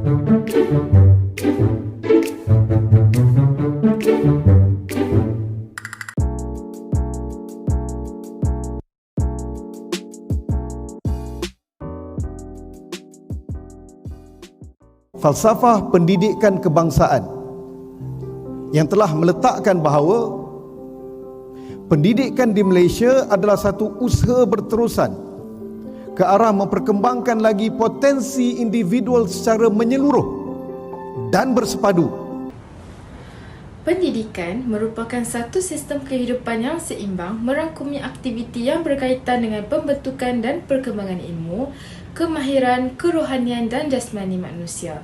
Falsafah pendidikan kebangsaan yang telah meletakkan bahawa pendidikan di Malaysia adalah satu usaha berterusan ke arah memperkembangkan lagi potensi individual secara menyeluruh dan bersepadu. Pendidikan merupakan satu sistem kehidupan yang seimbang, merangkumi aktiviti yang berkaitan dengan pembentukan dan perkembangan ilmu, kemahiran, kerohanian dan jasmani manusia.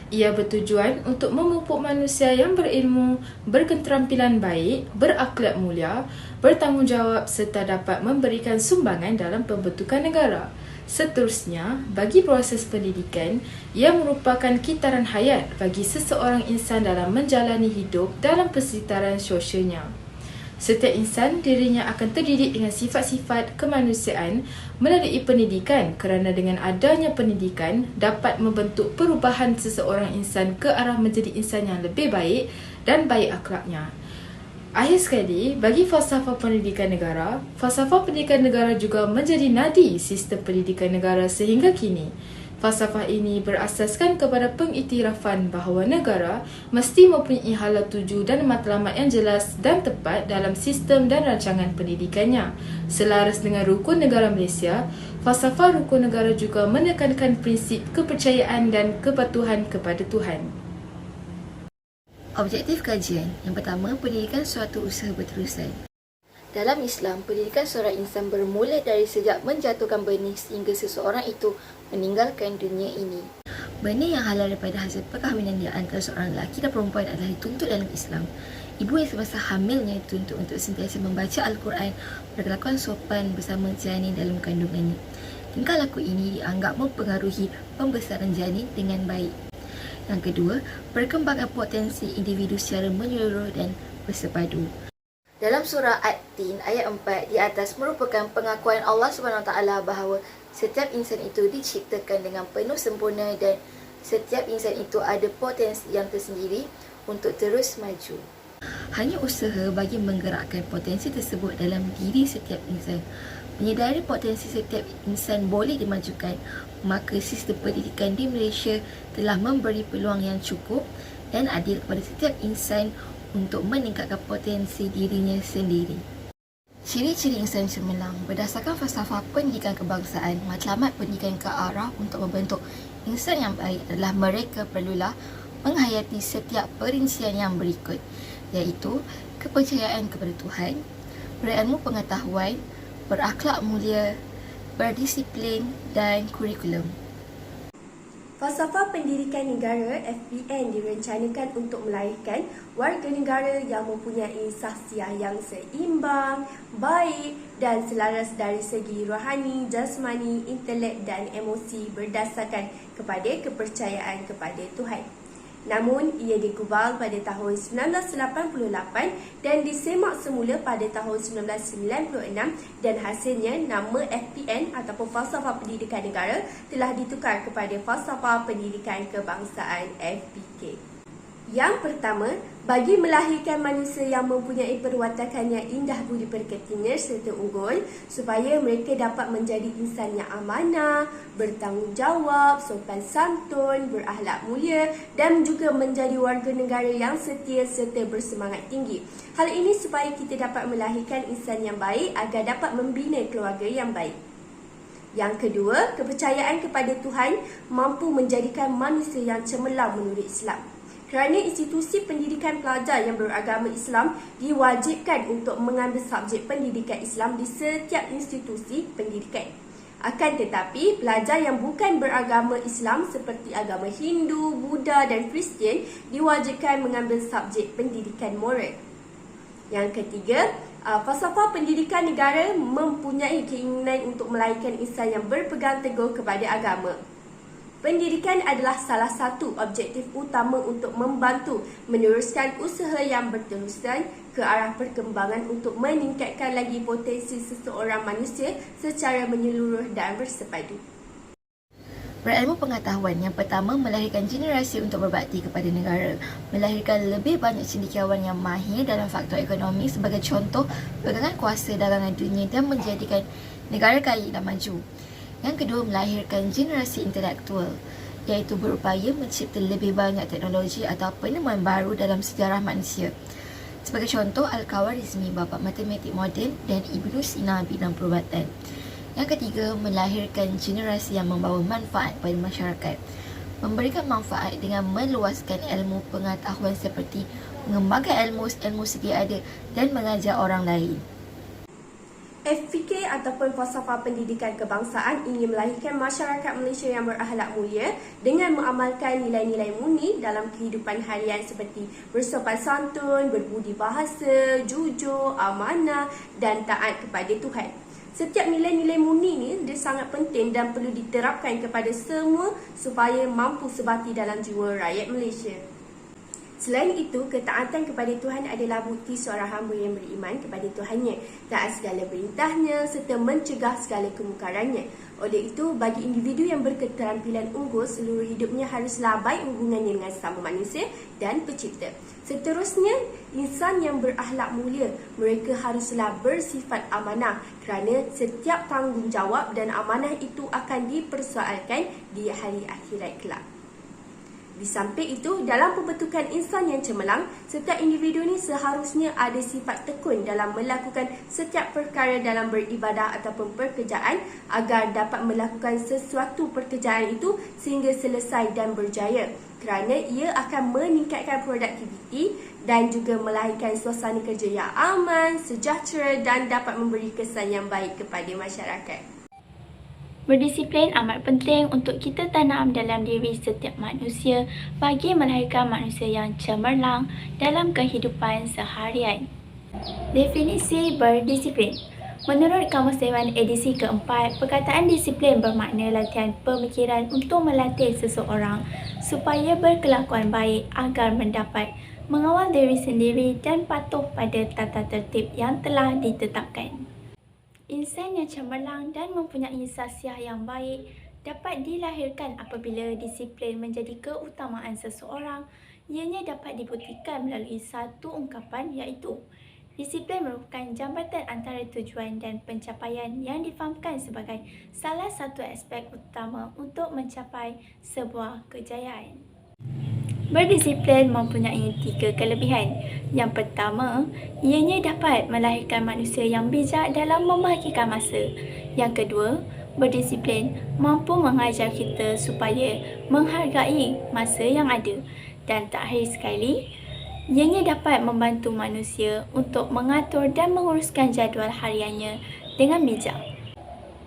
Ia bertujuan untuk memupuk manusia yang berilmu, berketerampilan baik, berakhlak mulia, bertanggungjawab serta dapat memberikan sumbangan dalam pembentukan negara. Seterusnya, bagi proses pendidikan, ia merupakan kitaran hayat bagi seseorang insan dalam menjalani hidup dalam persekitaran sosialnya. Setiap insan dirinya akan terdidik dengan sifat-sifat kemanusiaan melalui pendidikan, kerana dengan adanya pendidikan dapat membentuk perubahan seseorang insan ke arah menjadi insan yang lebih baik dan baik akhlaknya. Akhir sekali, bagi falsafah pendidikan negara juga menjadi nadi sistem pendidikan negara sehingga kini. Falsafah ini berasaskan kepada pengiktirafan bahawa negara mesti mempunyai hala tuju dan matlamat yang jelas dan tepat dalam sistem dan rancangan pendidikannya. Selaras dengan rukun negara Malaysia, falsafah rukun negara juga menekankan prinsip kepercayaan dan kepatuhan kepada Tuhan. Objektif kajian. Yang pertama, pendidikan suatu usaha berterusan. Dalam Islam, pendidikan seorang insan bermula dari sejak menjatuhkan benih sehingga seseorang itu meninggalkan dunia ini. Benih yang halal daripada hasil perkahwinan di antara seorang lelaki dan perempuan adalah dituntut dalam Islam. Ibu yang semasa hamilnya dituntut untuk sentiasa membaca Al-Quran, berkelakuan sopan bersama janin dalam kandungannya. Tingkah laku ini dianggap mempengaruhi pembesaran janin dengan baik. Yang kedua, perkembangan potensi individu secara menyeluruh dan bersepadu. Dalam surah At-Tin ayat 4 di atas merupakan pengakuan Allah SWT bahawa setiap insan itu diciptakan dengan penuh sempurna dan setiap insan itu ada potensi yang tersendiri untuk terus maju. Hanya usaha bagi menggerakkan potensi tersebut dalam diri setiap insan. Menyedari potensi setiap insan boleh dimajukan, maka sistem pendidikan di Malaysia telah memberi peluang yang cukup dan adil kepada setiap insan untuk meningkatkan potensi dirinya sendiri. Ciri-ciri insan cemerlang. Berdasarkan falsafah pendidikan kebangsaan, matlamat pendidikan ke arah untuk membentuk insan yang baik adalah mereka perlulah menghayati setiap perincian yang berikut, iaitu kepercayaan kepada Tuhan, berilmu pengetahuan, berakhlak mulia, berdisiplin dan kurikulum. Falsafah Pendidikan Negara FPN direncanakan untuk melahirkan warga negara yang mempunyai sahsiah yang seimbang, baik dan selaras dari segi rohani, jasmani, intelek dan emosi berdasarkan kepada kepercayaan kepada Tuhan. Namun, ia digubal pada tahun 1988 dan disemak semula pada tahun 1996 dan hasilnya nama FPN ataupun Falsafah Pendidikan Negara telah ditukar kepada Falsafah Pendidikan Kebangsaan FPK. Yang pertama, bagi melahirkan manusia yang mempunyai perwatakan yang indah budi pekertinya serta unggul supaya mereka dapat menjadi insan yang amanah, bertanggungjawab, sopan santun, berakhlak mulia dan juga menjadi warga negara yang setia serta bersemangat tinggi. Hal ini supaya kita dapat melahirkan insan yang baik agar dapat membina keluarga yang baik. Yang kedua, kepercayaan kepada Tuhan mampu menjadikan manusia yang cemerlang menurut Islam. Kerana institusi pendidikan pelajar yang beragama Islam diwajibkan untuk mengambil subjek pendidikan Islam di setiap institusi pendidikan. Akan tetapi, pelajar yang bukan beragama Islam seperti agama Hindu, Buddha dan Kristian diwajibkan mengambil subjek pendidikan moral. Yang ketiga, falsafah pendidikan negara mempunyai keinginan untuk melahirkan insan yang berpegang teguh kepada agama. Pendidikan adalah salah satu objektif utama untuk membantu meneruskan usaha yang berterusan ke arah perkembangan untuk meningkatkan lagi potensi seseorang manusia secara menyeluruh dan bersepadu. Berilmu pengetahuan yang pertama melahirkan generasi untuk berbakti kepada negara, melahirkan lebih banyak cendekiawan yang mahir dalam faktor ekonomi sebagai contoh pegangan kuasa dagangan dunia dan menjadikan negara kaya dan maju. Yang kedua, melahirkan generasi intelektual, iaitu berupaya mencipta lebih banyak teknologi atau penemuan baru dalam sejarah manusia. Sebagai contoh, Al-Khawarizmi bapa matematik moden dan Ibnu Sina bidang perubatan. Yang ketiga, melahirkan generasi yang membawa manfaat pada masyarakat. Memberikan manfaat dengan meluaskan ilmu pengetahuan seperti mengembangkan ilmu sedia ada dan mengajar orang lain. FPK ataupun Falsafah Pendidikan Kebangsaan ingin melahirkan masyarakat Malaysia yang berakhlak mulia dengan mengamalkan nilai-nilai murni dalam kehidupan harian seperti bersopan santun, berbudi bahasa, jujur, amanah dan taat kepada Tuhan. Setiap nilai-nilai murni ni dia sangat penting dan perlu diterapkan kepada semua supaya mampu sebati dalam jiwa rakyat Malaysia. Selain itu, ketaatan kepada Tuhan adalah bukti seorang hamba yang beriman kepada Tuhannya, taat segala perintahnya serta mencegah segala kemungkarannya. Oleh itu, bagi individu yang berketerampilan unggul, seluruh hidupnya haruslah baik hubungannya dengan sesama manusia dan pencipta. Seterusnya, insan yang berakhlak mulia, mereka haruslah bersifat amanah kerana setiap tanggungjawab dan amanah itu akan dipersoalkan di hari akhirat kelak. Di samping itu, dalam pembentukan insan yang cemerlang, setiap individu ni seharusnya ada sifat tekun dalam melakukan setiap perkara dalam beribadah ataupun pekerjaan agar dapat melakukan sesuatu pekerjaan itu sehingga selesai dan berjaya, kerana ia akan meningkatkan produktiviti dan juga melahirkan suasana kerja yang aman, sejahtera dan dapat memberi kesan yang baik kepada masyarakat. Berdisiplin amat penting untuk kita tanam dalam diri setiap manusia bagi melahirkan manusia yang cemerlang dalam kehidupan seharian. Definisi berdisiplin. Menurut Kamus Dewan edisi keempat, perkataan disiplin bermakna latihan pemikiran untuk melatih seseorang supaya berkelakuan baik agar mendapat mengawal diri sendiri dan patuh pada tata tertib yang telah ditetapkan. Insan yang cemerlang dan mempunyai sasiah yang baik dapat dilahirkan apabila disiplin menjadi keutamaan seseorang. Ianya dapat dibuktikan melalui satu ungkapan iaitu disiplin merupakan jambatan antara tujuan dan pencapaian yang difahamkan sebagai salah satu aspek utama untuk mencapai sebuah kejayaan. Berdisiplin mempunyai 3 kelebihan. Yang pertama, ianya dapat melahirkan manusia yang bijak dalam membahagikan masa. Yang kedua, berdisiplin mampu mengajar kita supaya menghargai masa yang ada. Dan terakhir sekali, ianya dapat membantu manusia untuk mengatur dan menguruskan jadual hariannya dengan bijak.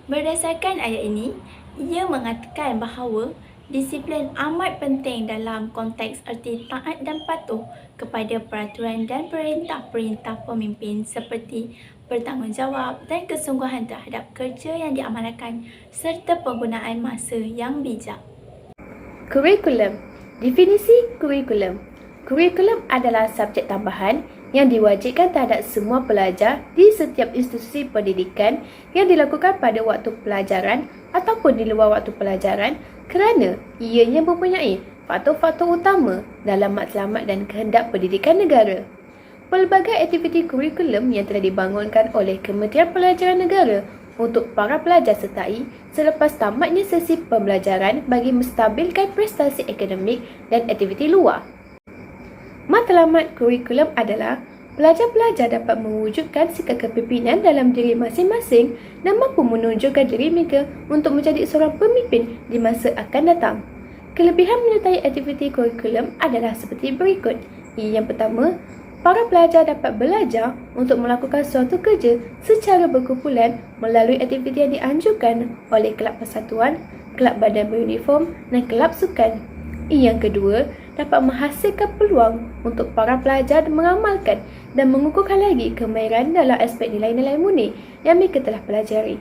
Berdasarkan ayat ini, ia mengatakan bahawa disiplin amat penting dalam konteks erti taat dan patuh kepada peraturan dan perintah-perintah pemimpin seperti bertanggungjawab dan kesungguhan terhadap kerja yang diamalkan serta penggunaan masa yang bijak. Kurikulum. Definisi kurikulum. Kurikulum adalah subjek tambahan yang diwajibkan terhadap semua pelajar di setiap institusi pendidikan yang dilakukan pada waktu pelajaran ataupun di luar waktu pelajaran kerana ianya mempunyai faktor-faktor utama dalam matlamat dan kehendak pendidikan negara. Pelbagai aktiviti kurikulum yang telah dibangunkan oleh Kementerian Pelajaran Negara untuk para pelajar sertai selepas tamatnya sesi pembelajaran bagi menstabilkan prestasi akademik dan aktiviti luar. Matlamat kurikulum adalah pelajar-pelajar dapat mewujudkan sikap kepimpinan dalam diri masing-masing dan mampu menunjukkan diri mereka untuk menjadi seorang pemimpin di masa akan datang. Kelebihan menyertai aktiviti kurikulum adalah seperti berikut. Yang pertama, para pelajar dapat belajar untuk melakukan suatu kerja secara berkumpulan melalui aktiviti yang dianjurkan oleh kelab persatuan, kelab badan beruniform dan kelab sukan. Yang kedua, dapat menghasilkan peluang untuk para pelajar mengamalkan dan mengukuhkan lagi kemahiran dalam aspek nilai-nilai murni yang mereka telah pelajari.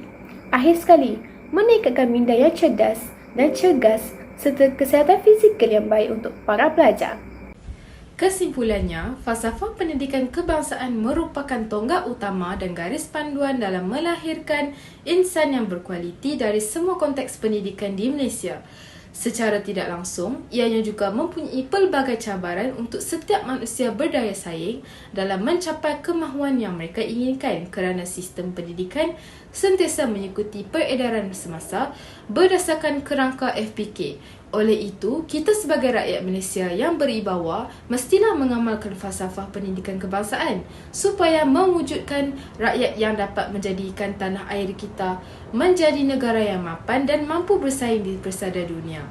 Akhir sekali, meningkatkan minda yang cerdas dan cergas serta kesihatan fizikal yang baik untuk para pelajar. Kesimpulannya, falsafah pendidikan kebangsaan merupakan tonggak utama dan garis panduan dalam melahirkan insan yang berkualiti dari semua konteks pendidikan di Malaysia. Secara tidak langsung, ianya juga mempunyai pelbagai cabaran untuk setiap manusia berdaya saing dalam mencapai kemahuan yang mereka inginkan kerana sistem pendidikan sentiasa mengikuti peredaran semasa berdasarkan kerangka FPK. Oleh itu, kita sebagai rakyat Malaysia yang beribawa mestilah mengamalkan falsafah pendidikan kebangsaan supaya mewujudkan rakyat yang dapat menjadikan tanah air kita menjadi negara yang mapan dan mampu bersaing di persada dunia.